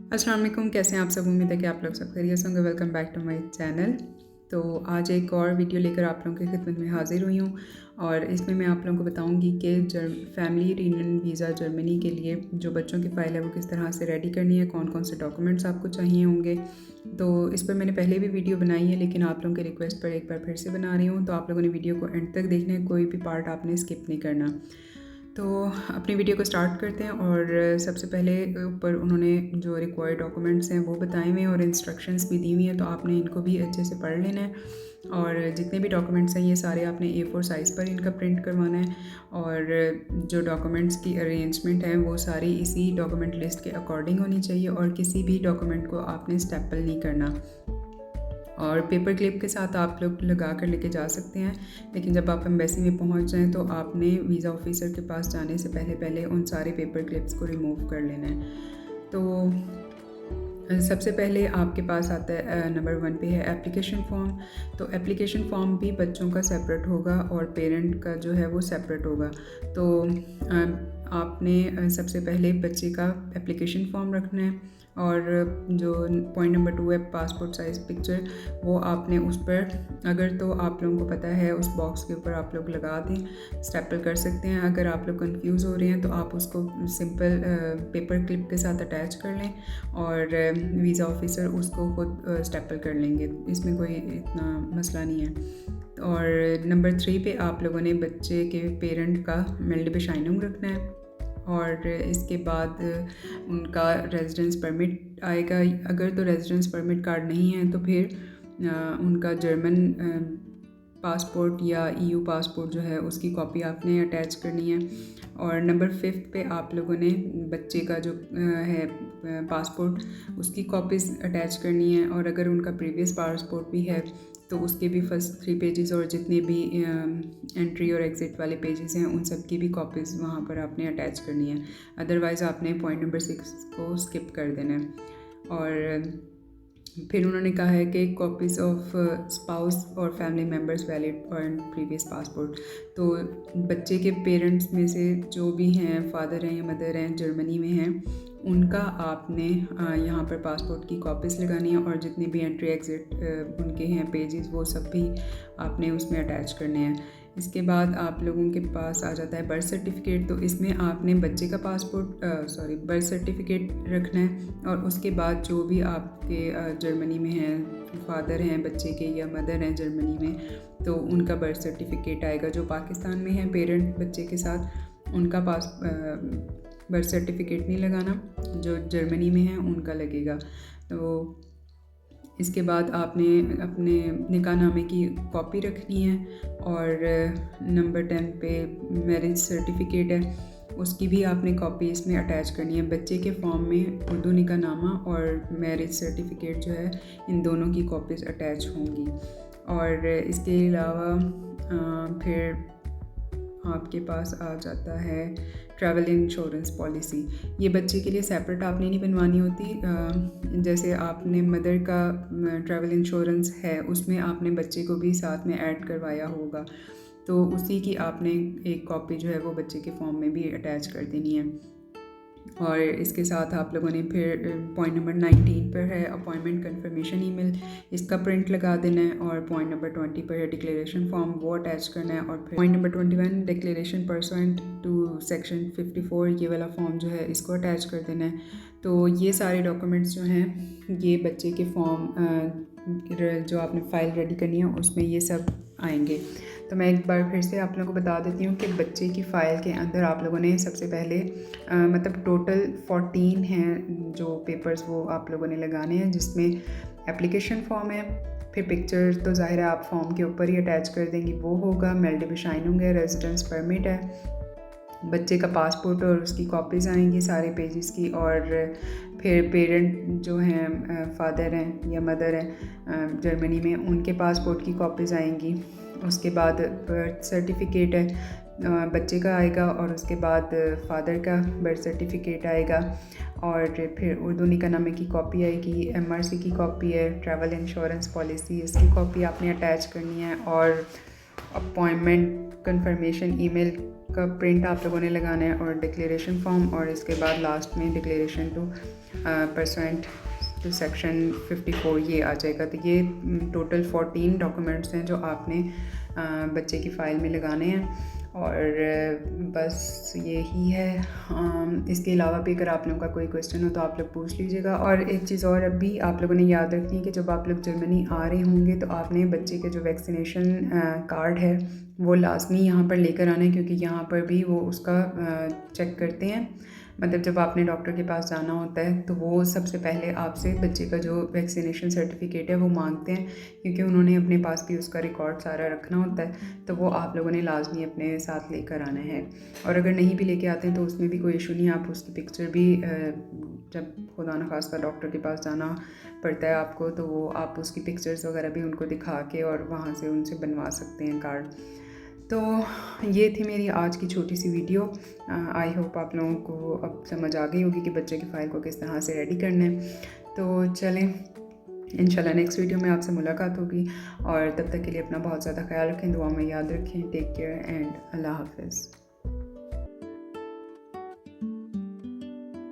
अस्सलाम वालेकुम, कैसे हैं आप सब। उम्मीद है कि आप लोग सब खैरियत होंगे। Welcome back to my channel. तो आज एक और वीडियो लेकर आप लोगों की खिदमत में हाज़िर हुई हूँ और इसमें मैं आप लोगों को बताऊँगी कि फैमिली रीयूनियन वीज़ा जर्मनी के लिए जो बच्चों की फ़ाइल है वो किस तरह से रेडी करनी है, कौन कौन से डॉक्यूमेंट्स आपको चाहिए होंगे। तो इस पर मैंने पहले भी वीडियो बनाई है, लेकिन आप लोगों के रिक्वेस्ट पर एक बार फिर से बना रही हूँ। तो आप लोगों ने वीडियो को एंड तक देखना है, कोई भी पार्ट आपने स्किप नहीं करना। तो अपनी वीडियो को स्टार्ट करते हैं और सबसे पहले ऊपर उन्होंने जो रिक्वायर्ड डॉक्यूमेंट्स हैं वो बताए हुए हैं और इंस्ट्रक्शंस भी दी हुई हैं, तो आपने इनको भी अच्छे से पढ़ लेना है। और जितने भी डॉक्यूमेंट्स हैं ये सारे आपने A4 साइज़ पर इनका प्रिंट करवाना है और जो डॉक्यूमेंट्स की अरेंजमेंट है वो सारी इसी डॉक्यूमेंट लिस्ट के अकॉर्डिंग होनी चाहिए और किसी भी डॉक्यूमेंट को आपने स्टेपल नहीं करना। और पेपर क्लिप के साथ आप लोग लगा कर लेके जा सकते हैं, लेकिन जब आप एम्बेसी में पहुंच जाएं तो आपने वीज़ा ऑफिसर के पास जाने से पहले उन सारे पेपर क्लिप्स को रिमूव कर लेना है। तो सबसे पहले आपके पास आता है नंबर 1 पे है एप्लीकेशन फ़ॉर्म। तो एप्लीकेशन फ़ॉर्म भी बच्चों का सेपरेट होगा और पेरेंट का जो है वो सेपरेट होगा। तो आपने सबसे पहले बच्चे का एप्लीकेशन फ़ॉर्म रखना है और जो पॉइंट नंबर 2 है पासपोर्ट साइज़ पिक्चर, वो आपने उस पर, अगर तो आप लोगों को पता है उस बॉक्स के ऊपर आप लोग लगा दें, स्टेपल कर सकते हैं। अगर आप लोग कंफ्यूज हो रहे हैं तो आप उसको सिंपल पेपर क्लिप के साथ अटैच कर लें और वीज़ा ऑफिसर उसको खुद स्टेपल कर लेंगे, इसमें कोई इतना मसला नहीं है। और नंबर 3 पे आप लोगों ने बच्चे के पेरेंट का मेल्डिबेशाइनुम रखना है और इसके बाद उनका रेजिडेंस परमिट आएगा। अगर तो रेजिडेंस परमिट कार्ड नहीं है तो फिर उनका जर्मन पासपोर्ट या EU पासपोर्ट जो है उसकी कॉपी आपने अटैच करनी है। और नंबर 5 पे आप लोगों ने बच्चे का जो है पासपोर्ट उसकी कॉपीज़ अटैच करनी है और अगर उनका प्रीवियस पासपोर्ट भी है तो उसके भी फर्स्ट 3 पेजेस और जितने भी एंट्री और एग्ज़िट वाले पेजेस हैं उन सब की भी कॉपीज़ वहाँ पर आपने अटैच करनी है। अदरवाइज़ आपने पॉइंट नंबर 6 को स्किप कर देना है। और फिर उन्होंने कहा है कि कॉपीज़ ऑफ स्पाउस और फैमिली मेम्बर्स वैलिड और प्रीवियस पासपोर्ट। तो बच्चे के पेरेंट्स में से जो भी हैं, फादर हैं या मदर हैं, जर्मनी में हैं, उनका आपने यहाँ पर पासपोर्ट की कॉपीज़ लगानी है और जितने भी एंट्री एग्ज़िट उनके हैं पेजेस वो सब भी आपने उसमें अटैच करने हैं। इसके बाद आप लोगों के पास आ जाता है बर्थ सर्टिफिकेट। तो इसमें आपने बच्चे का बर्थ सर्टिफिकेट रखना है और उसके बाद जो भी आपके जर्मनी में हैं, फादर हैं बच्चे के या मदर हैं जर्मनी में, तो उनका बर्थ सर्टिफिकेट आएगा। जो पाकिस्तान में हैं पेरेंट बच्चे के साथ, उनका बर्थ सर्टिफिकेट नहीं लगाना, जो जर्मनी में हैं उनका लगेगा। तो इसके बाद आपने अपने निकाहनामे की कॉपी रखनी है और नंबर 10 पे मैरिज सर्टिफिकेट है, उसकी भी आपने कॉपी इसमें अटैच करनी है। बच्चे के फॉर्म में उर्दू निकाहनामा और मैरिज सर्टिफिकेट जो है इन दोनों की कॉपीज़ अटैच होंगी। और इसके अलावा फिर आपके पास आ जाता है ट्रैवल इंश्योरेंस पॉलिसी। ये बच्चे के लिए सेपरेट आपने नहीं बनवानी होती। जैसे आपने मदर का ट्रैवल इंश्योरेंस है उसमें आपने बच्चे को भी साथ में ऐड करवाया होगा, तो उसी की आपने एक कॉपी जो है वो बच्चे के फॉर्म में भी अटैच कर देनी है। और इसके साथ आप लोगों ने फिर पॉइंट नंबर 19 पर है अपॉइंटमेंट कंफर्मेशन ईमेल, इसका प्रिंट लगा देना है। और पॉइंट नंबर 20 पर है डिक्लेरेशन फॉर्म, वो अटैच करना है। और फिर point number 21 declaration percent to section 54, ये वाला फॉर्म जो है इसको अटैच कर देना है। तो ये सारे डॉक्यूमेंट्स जो हैं ये बच्चे के फॉर्म जो आपने फ़ाइल रेडी करनी है उसमें ये सब आएंगे। तो मैं एक बार फिर से आप लोगों को बता देती हूँ कि बच्चे की फ़ाइल के अंदर आप लोगों ने सबसे पहले मतलब टोटल 14 हैं जो पेपर्स वो आप लोगों ने लगाने हैं, जिसमें एप्लीकेशन फ़ॉर्म है, फिर पिक्चर तो ज़ाहिर है आप फॉर्म के ऊपर ही अटैच कर देंगी, वो होगा। मेल्डिबेशाइनुम है, रेजिडेंस परमिट है, बच्चे का पासपोर्ट और उसकी कॉपीज़ आएंगी सारे पेजेस की। और फिर पेरेंट जो हैं फादर हैं या मदर हैं जर्मनी में, उनके पासपोर्ट की कॉपीज़ आएंगी। उसके बाद बर्थ सर्टिफिकेट है बच्चे का आएगा और उसके बाद फादर का बर्थ सर्टिफिकेट आएगा। और फिर उर्दू निकाहनामे की कॉपी आएगी, MRC की कॉपी है, ट्रैवल इंश्योरेंस पॉलिसी इसकी कॉपी आपने अटैच करनी है। और अपॉइंटमेंट कंफर्मेशन ईमेल का प्रिंट आप लोगों ने लगाना है और डिक्लेरेशन फॉर्म, और इसके बाद लास्ट में declaration to percent to section 54 ये आ जाएगा। तो ये टोटल 14 डॉक्यूमेंट्स हैं जो आपने बच्चे की फ़ाइल में लगाने हैं, और बस यही है। इसके अलावा भी अगर आप लोगों का कोई क्वेश्चन हो तो आप लोग पूछ लीजिएगा। और एक चीज़ और अभी आप लोगों ने याद रखनी है कि जब आप लोग जर्मनी आ रहे होंगे तो आपने बच्चे के जो वैक्सीनेशन कार्ड है वो लाजमी यहाँ पर लेकर आना है, क्योंकि यहाँ पर भी वो उसका चेक करते हैं। मतलब जब आपने डॉक्टर के पास जाना होता है तो वो सबसे पहले आपसे बच्चे का जो वैक्सीनेशन सर्टिफिकेट है वो मांगते हैं, क्योंकि उन्होंने अपने पास भी उसका रिकॉर्ड सारा रखना होता है। तो वो आप लोगों ने लाजमी अपने साथ लेकर आना है। और अगर नहीं भी लेके आते हैं तो उसमें भी कोई इशू नहीं है, आप उसकी पिक्चर भी जब खुदा न खास्ता डॉक्टर के पास जाना पड़ता है आपको, तो वो आप उसकी पिक्चर्स वगैरह भी उनको दिखा के और वहाँ से उनसे बनवा सकते हैं कार्ड। तो ये थी मेरी आज की छोटी सी वीडियो। आई होप आप लोगों को अब समझ आ गई होगी कि बच्चे की फ़ाइल को किस तरह से रेडी करना है। तो चलें, इंशाल्लाह नेक्स्ट वीडियो में आपसे मुलाकात होगी, और तब तक के लिए अपना बहुत ज़्यादा ख्याल रखें, दुआ में याद रखें। टेक केयर एंड अल्लाह हाफ़िज़।